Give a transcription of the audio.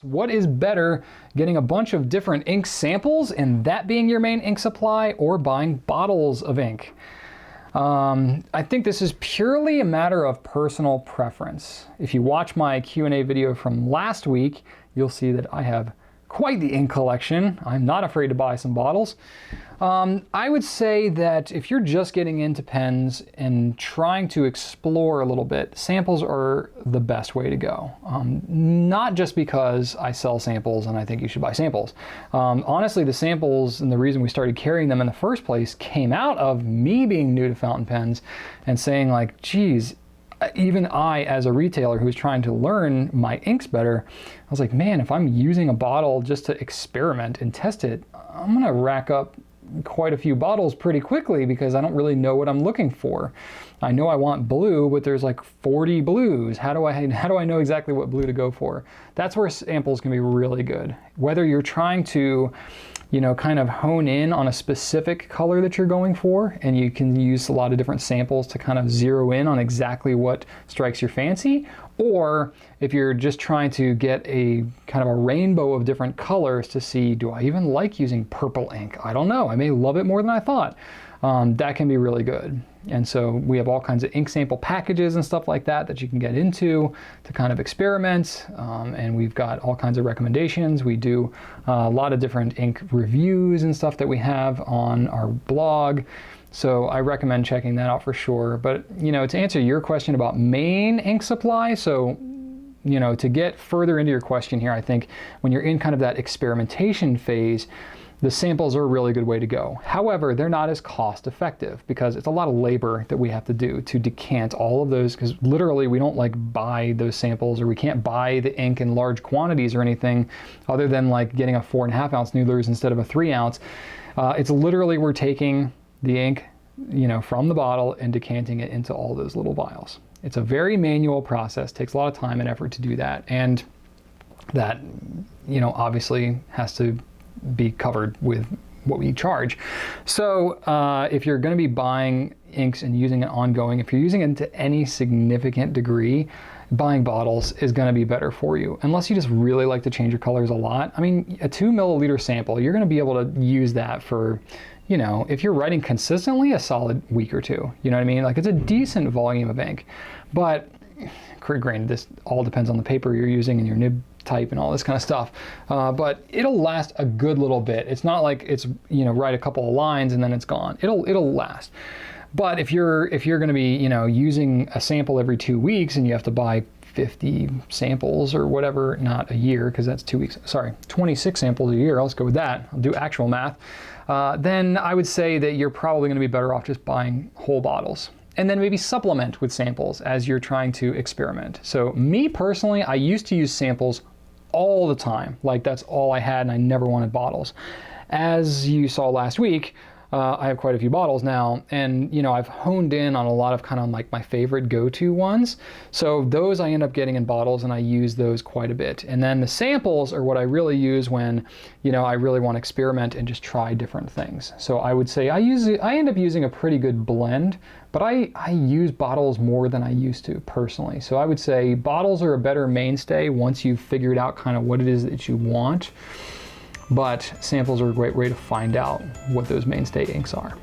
What is better, getting a bunch of different ink samples and that being your main ink supply, or buying bottles of ink? I think this is purely a matter of personal preference. If you watch my Q&A video from last week, you'll see that I have quite the ink collection. I'm not afraid to buy some bottles. I would say that if you're just getting into pens and trying to explore a little bit, samples are the best way to go. Not just because I sell samples and I think you should buy samples. Honestly, the samples and the reason we started carrying them in the first place came out of me being new to fountain pens and saying like, geez, even I, as a retailer who's trying to learn my inks better, I was like, man, if I'm using a bottle just to experiment and test it, I'm gonna rack up quite a few bottles pretty quickly because I don't really know what I'm looking for. I know I want blue, but there's like 40 blues. How do I know exactly what blue to go for? That's where samples can be really good. Whether you're trying to, kind of hone in on a specific color that you're going for, and you can use a lot of different samples to kind of zero in on exactly what strikes your fancy, or if you're just trying to get a kind of a rainbow of different colors to see, do I even like using purple ink? I don't know, I may love it more than I thought. That can be really good. And so we have all kinds of ink sample packages and stuff like that that you can get into to kind of experiment. And we've got all kinds of recommendations. We do a lot of different ink reviews and stuff that we have on our blog. So I recommend checking that out for sure. But, to answer your question about main ink supply, so to get further into your question here, I think when you're in kind of that experimentation phase, the samples are a really good way to go. However, they're not as cost effective because it's a lot of labor that we have to do to decant all of those, because literally we don't buy those samples, or we can't buy the ink in large quantities or anything other than getting a 4.5 ounce Noodler's instead of a 3 ounce. It's literally we're taking the ink from the bottle and decanting it into all those little vials. It's a very manual process, takes a lot of time and effort to do that, and that obviously has to be covered with what we charge. So if you're going to be buying inks and using it ongoing, if you're using it to any significant degree, buying bottles is going to be better for you, unless you just really like to change your colors a lot. I mean, a 2 milliliter sample, you're going to be able to use that for, if you're writing consistently, a solid week or two. You know what I mean? It's a decent volume of ink. But granted, this all depends on the paper you're using and your nib type and all this kind of stuff, but it'll last a good little bit. It's not like it's write a couple of lines and then it's gone. It'll last. But if you're going to be using a sample every 2 weeks and you have to buy 50 samples or whatever, not a year, because that's 2 weeks, sorry, 26 samples a year, let's go with that, I'll do actual math, then I would say that you're probably going to be better off just buying whole bottles. And then maybe supplement with samples as you're trying to experiment. So me personally, I used to use samples all the time. That's all I had, and I never wanted bottles. As you saw last week, I have quite a few bottles now, and I've honed in on a lot of kind of my favorite go-to ones. So those I end up getting in bottles, and I use those quite a bit. And then the samples are what I really use when I really want to experiment and just try different things. So I would say I end up using a pretty good blend, but I use bottles more than I used to personally. So I would say bottles are a better mainstay once you've figured out kind of what it is that you want. But samples are a great way to find out what those mainstay inks are.